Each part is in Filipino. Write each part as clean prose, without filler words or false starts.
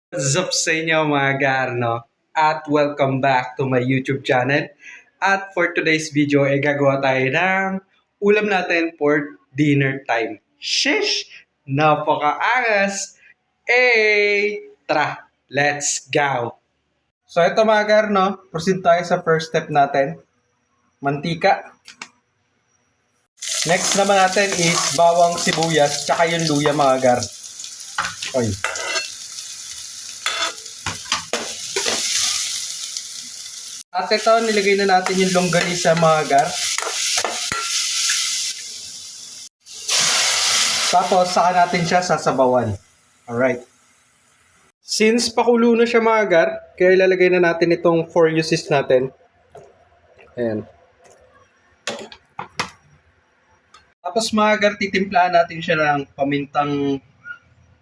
What's up sa inyo mga garno? At welcome back to my YouTube channel. At for today's video ay gagawa tayo ng ulam natin for dinner time. Shish! Napakaangas! Tara, let's go! So ito mga garno, proceed tayo sa first step natin. Mantika. Next naman natin is bawang sibuyas tsaka yung luya mga gar. Oy. At ito, nilagay na natin yung longganisa mga gar. Tapos, saka natin siya sasabawan. Alright. Since pakulo na siya mga gar, kaya ilalagay na natin itong 4 uses natin. Ayan. Tapos mga gar, titimplahan natin siya ng pamintang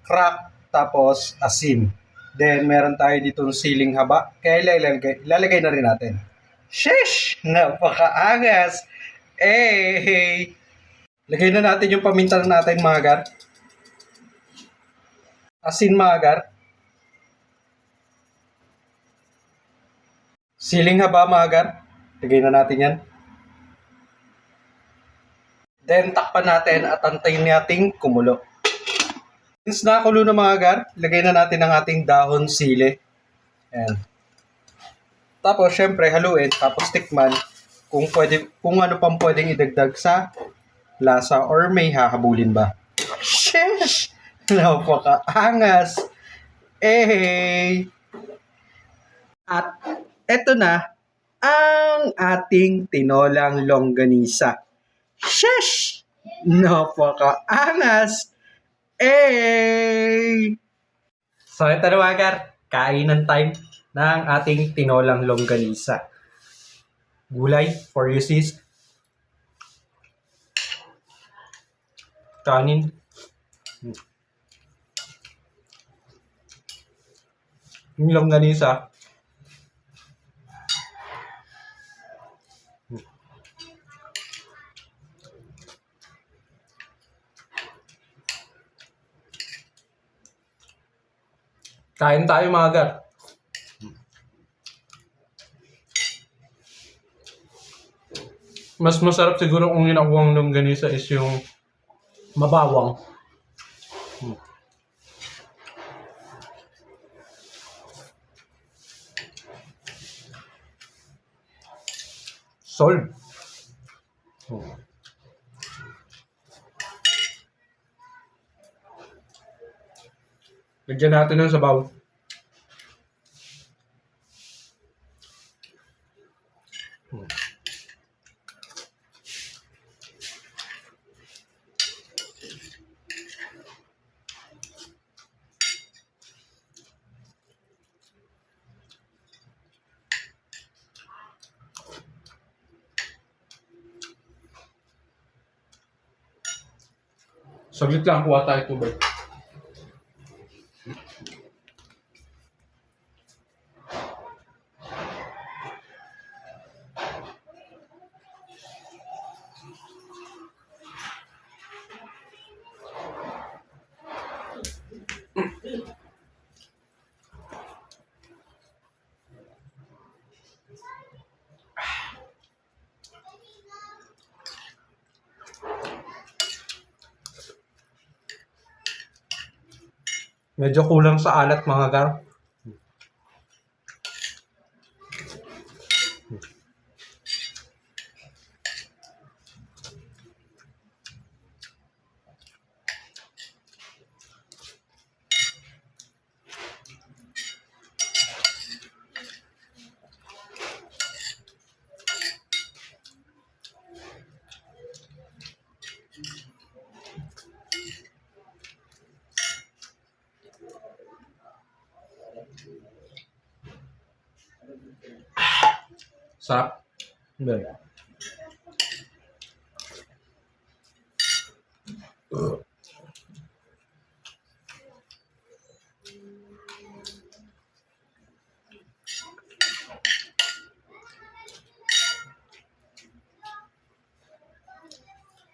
crack, tapos asin. Then, meron tayo ditong siling haba, kaya ilalagay na rin natin. Sheesh! Napakaangas! Lagay na natin yung paminta natin mga gar. Asin mga gar. Siling haba mga gar. Lagay na natin yan. Then takpan natin at antayin nating kumulo. Since nakakulo na mga gar, lagay na natin ang ating dahon sili. Ayan. Tapos syempre haluin, tapos tikman kung ano pang pwedeng idagdag sa lasa or may hahabulin ba. Sheesh! Napakaangas! At eto na ang ating tinolang longganisa. Sheesh! Napakaangas! So ito na mga gar, kainan time ng ating tinolang longganisa. Gulay, 4 uses. Kanin. Yung longganisa. Kain tayo mga gar. Mas masarap siguro kung ginawang longganisa is yung mabawang. Solve. Lagyan natin ng sabaw. Saglit lang, kuha tayo tubig. Medyo kulang sa alat mga gar. Sarap. Good.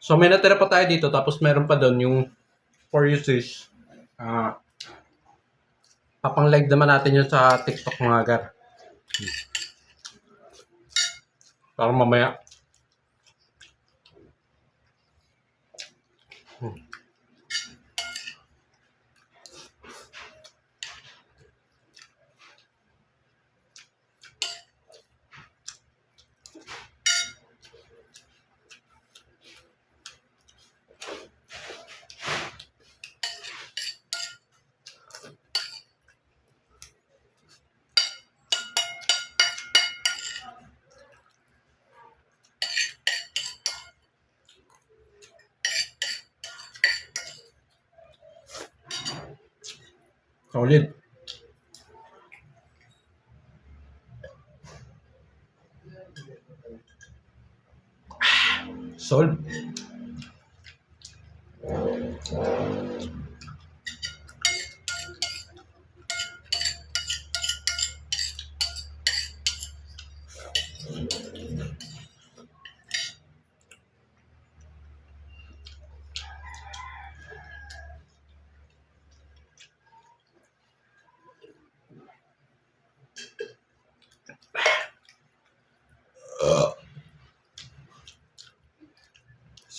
So may natira pa tayo dito, tapos meron pa doon yung 4 uses. Papang-live naman natin yun sa TikTok mga gar. Para mamaya. Solid. Solid.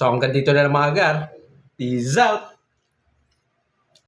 So hanggang dito na lang mga gar. Peace out!